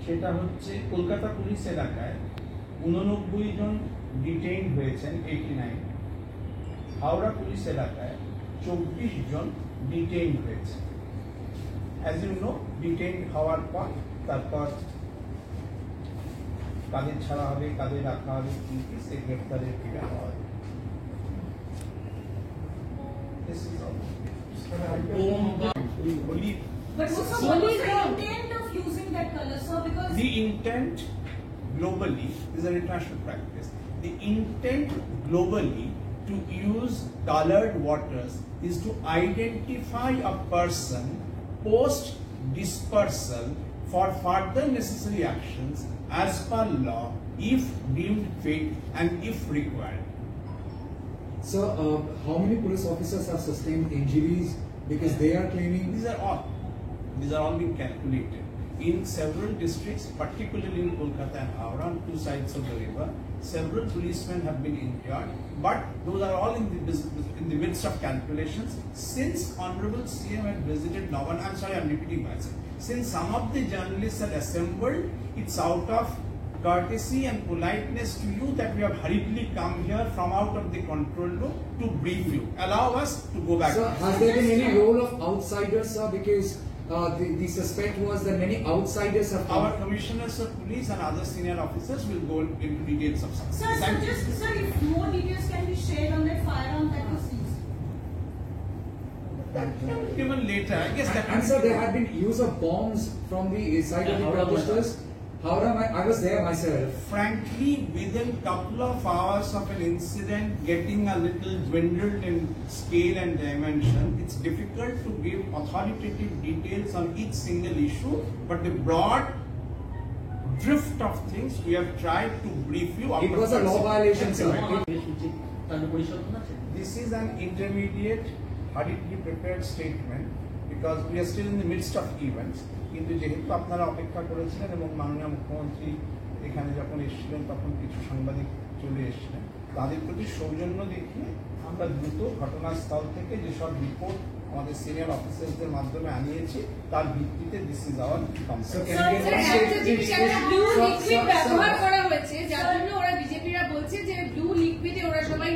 সেটা হচ্ছে কলকাতা পুলিশ এলাকায় 89 জন ডিটেইন হয়েছেন 89, হাওড়া পুলিশ এলাকায় 24 জন ডিটেইন হয়েছে। অ্যাজ ইউ নো, ডিটেইন হওয়ার পর তারপর কাদের ছাড়া হবে, কাদের রাখা হবে, কি সে গ্রেপ্তারের ফিরে হওয়া হবে। But what's the intent of using that color, sir? Because the intent globally is an international practice. The intent globally to use colored waters is to identify a person post dispersal for further necessary actions as per law, if deemed fit and if required. So, how many police officers have sustained injuries? Because they are claiming These are all being calculated. In several districts, particularly in Kolkata and Howrah, on two sides of the river, several policemen have been injured, but those are all in the midst of calculations. Since Honorable CM had visited Navan, I'm sorry, I'm repeating myself. Since some of the journalists had assembled, it's out of courtesy and politeness to you that we have hurriedly come here from out of the control room to brief you. Allow us to go back. So, has there been any role of outsiders, sir? Because the suspect was that many outsiders have come. Our commissioners of police and other senior officers will go into details of some. sir, if more details can be shared on that firearm that was seized. That can be given later. I guess that. And sir, there had been use of bombs from the side of the protesters. I was there myself. Frankly, within couple of hours of an incident getting a little dwindled in scale and dimension, it's difficult to give authoritative details on each single issue, but the broad drift of things we have tried to brief you. It was a law violation, sir. This is an intermediate, hurriedly prepared statement because we are still in the midst of events. কিন্তু যেহেতু আপনারা অপেক্ষা করেছিলেন এবং মাননীয় মুখ্যমন্ত্রী এখানে যখন এসেছিলেন তখন কিছু সাংবাদিক চলে এসেছিলেন, তাদের প্রতি সৌজন্য দেখিয়ে আমরা দ্রুত ঘটনাস্থল থেকে যেসব রিপোর্ট আমাদের সিনিয়র অফিসারদের মাধ্যমে আনিয়েছি তার ভিত্তিতে দিস ইজ আওয়ার ব্যবহার করা হয়েছে, যার জন্য ওরা বিজেপিরা বলছে যে ব্লু লিকুইডে ওরা সবাই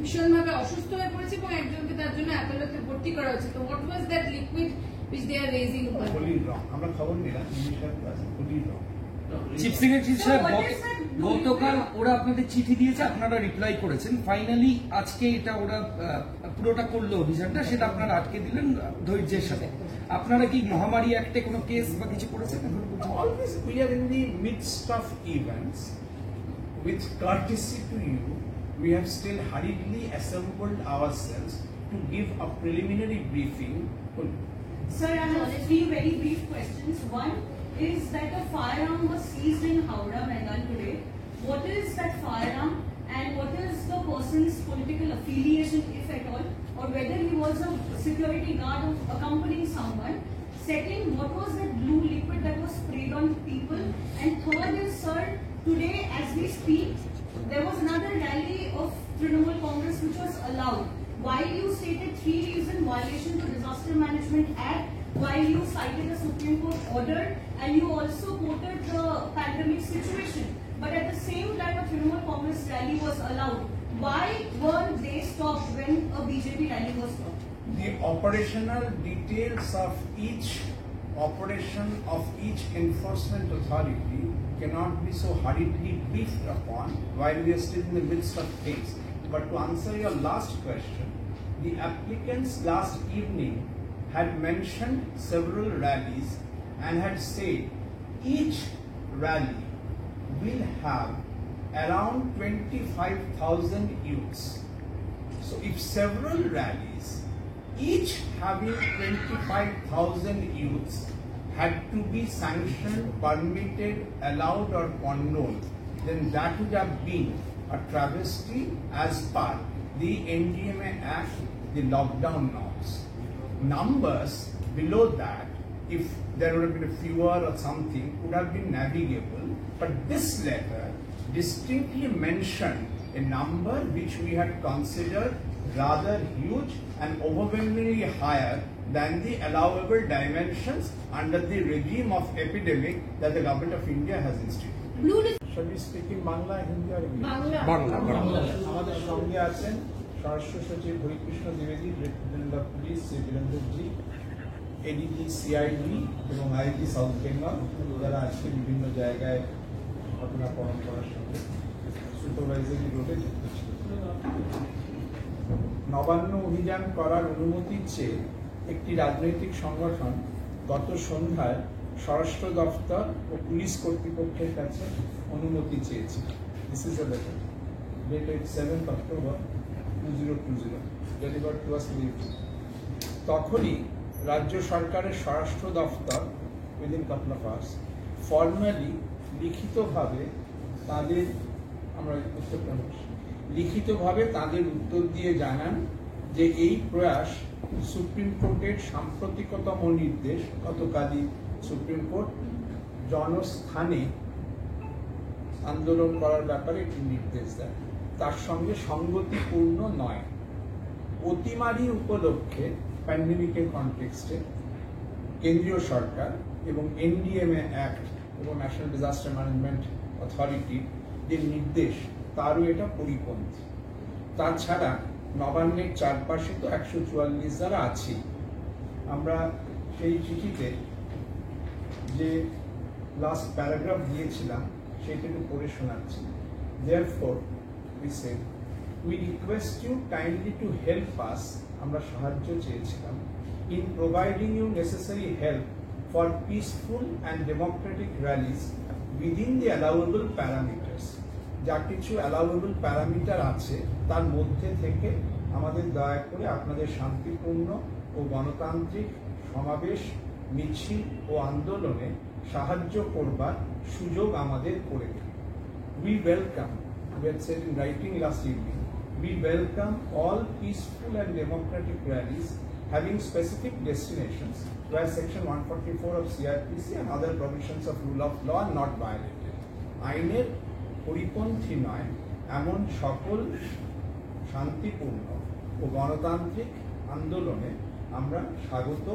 ভীষণভাবে অসুস্থ হয়ে পড়েছে এবং একজনকে তার জন্য আদালতে ভর্তি করা হচ্ছে। তো what was that liquid which they are raising? আমরা খবর নিলাম চিফ সেক্রেটারি স্যার, গতকাল ওরা আপনাদের চিঠি দিয়েছে, আপনারা রিপ্লাই করেছেন, ফাইনালি আজকে এটা ওরা পুরোটা করলো অভিযানটা, সেটা আপনারা আটকে দিলেন ধৈর্যের সাথে। আপনারা কি মহামারী অ্যাক্টে কোনো কেস বা কিছু করেছেন? Always we are in the midst of events. With courtesy to you, we have still hurriedly assembled ourselves to give a preliminary briefing. Sir, I have three very brief questions. One is that a firearm was seized in Howrah, Maidan today. What is that firearm and what is the person's political affiliation, if at all, or whether he was a security guard accompanying someone? Second, what was that blue liquid that was sprayed on people? And third is, sir, today as we speak, there was another rally of Trinamool Congress which was allowed. While you stated 3 reasons violation to Disaster Management Act, while you cited a Supreme Court order, and you also quoted the pandemic situation, but at the same time a Trinamool Congress rally was allowed. Why weren't they stopped when a BJP rally was stopped? The operational details of each operation of each enforcement authority cannot be so hurriedly briefed upon while we are still in the midst of things. But to answer your last question, the applicants last evening had mentioned several rallies and had said each rally will have around 25,000 youths. So if several rallies, each having 25,000 youths, had to be sanctioned, permitted, allowed or condoned, then that would have been a travesty as per the NDMA Act, the lockdown norms. Numbers below that, if there would have been a fewer or something, would have been navigable. But this letter distinctly mentioned a number which we had considered rather huge and overwhelmingly higher than the allowable dimensions under the regime of epidemic that the government of India has instituted. Shall we speak in Bangla, Hindi or English? আমাদের সঙ্গে আছেন স্বরাষ্ট্র সচিব হরিকৃষ্ণ দ্বিবেদী, lieutenant of police Shri Birendraji, ADG CID এবং IG south Bengal, যারা আজকে বিভিন্ন জায়গায় ঘটনা পরম্পরার সঙ্গে সুপারভাইজারি রোলে যুক্ত ছিল। নবান্ন অভিযান করার অনুমতি চেয়ে একটি রাজনৈতিক সংগঠন গত সন্ধ্যায় স্বরাষ্ট্র দফতর ও পুলিশ কর্তৃপক্ষের কাছে অনুমতি চেয়েছে। This is a letter dated 7th October 2020 delivered to us immediately. তখনই রাজ্য সরকারের স্বরাষ্ট্র দফতর within couple of hours formally লিখিতভাবে তাদের উত্তর দিয়ে জানান যে এই প্রয়াস সুপ্রিম কোর্টের সাম্প্রতিকতম নির্দেশ, গতকালই সুপ্রিম কোর্ট জনস্থানে আন্দোলন করার ব্যাপারে একটি নির্দেশ দেয়, তার সঙ্গে সঙ্গতিপূর্ণ নয়। অতিমারি উপলক্ষে প্যান্ডেমিকের কনটেক্সটে কেন্দ্রীয় সরকার এবং এনডিএমএ অ্যাক্ট এবং ন্যাশনাল ডিজাস্টার ম্যানেজমেন্ট অথরিটি যে নির্দেশ, তারও এটা পরিপন্থী। তাছাড়া নবান্নের চারপাশে তো 144 যারা আছি, আমরা সেই চিঠিতে যে লাস্ট প্যারাগ্রাফ দিয়েছিলাম সেটাকে পড়ে শোনাচ্ছি। Therefore, we say, we request you kindly to help us, আমরা সাহায্য চেয়েছিলাম, in providing you necessary help for peaceful and democratic rallies within the allowable parameters. যা কিছু allowable parameter আছে তার মধ্যে থেকে আমাদের দয়া করে আপনাদের শান্তিপূর্ণ ও গণতান্ত্রিক সমাবেশ, মিছিল ও আন্দোলনে সাহায্য করবার সুযোগ আমাদের করে দিন। We welcome, we had said in writing last evening, we welcome all peaceful and democratic rallies having specific destinations where section 144 of CRPC and other provisions of rule of law are not violated. আইনের পরিপন্থী নয় এমন সকল শান্তিপূর্ণ ও গণতান্ত্রিক আন্দোলনে আমরা স্বাগত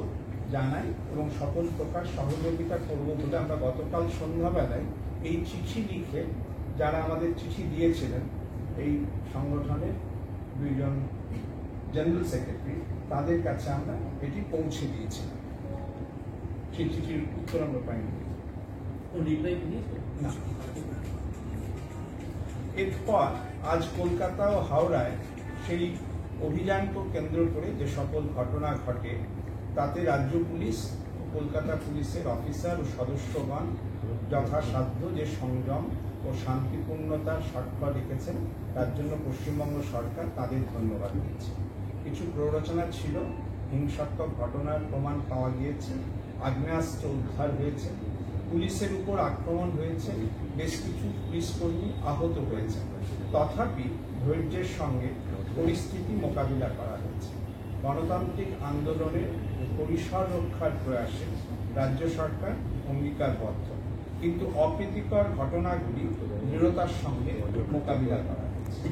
জানাই এবং সকল প্রকার সহযোগিতা করব বলে আমরা গতকাল সন্ধ্যাবেলায় এই চিঠি লিখে, যারা আমাদের চিঠি দিয়েছিলেন এই সংগঠনের দুইজন জেনারেল সেক্রেটারি, তাদের কাছে আমরা এটি পৌঁছে দিয়েছিলাম। সেই চিঠির উত্তর আমরা পাইনি। না। এরপর আজ কলকাতা ও হাওড়ায় সেই অভিযানকে কেন্দ্র করে যে সকল ঘটনা ঘটে, তাতে রাজ্য পুলিশ ও কলকাতা পুলিশের অফিসার ও সদস্যগণ যথাসাধ্য যে সংযম ও শান্তিপূর্ণতার স্বাক্ষর রেখেছেন, তার জন্য পশ্চিমবঙ্গ সরকার তাদের ধন্যবাদ দিচ্ছে। কিছু প্ররোচনা ছিল, হিংসাত্মক ঘটনার প্রমাণ পাওয়া গিয়েছে, আগ্নেয়াস্ত্র উদ্ধার হয়েছে, পুলিশের উপর আক্রমণ হয়েছে, বেশ কিছু পুলিশ কর্মী আহত হয়েছে। তথাপি ধৈর্যের সঙ্গে পরিস্থিতি মোকাবিলা করা হয়েছে। গণতান্ত্রিক আন্দোলনের পরিসর রক্ষার প্রয়াসে রাজ্য সরকার অঙ্গীকারবদ্ধ, কিন্তু অপ্রীতিকর ঘটনাগুলি দৃঢ়তার সঙ্গে মোকাবিলা করা হয়েছে।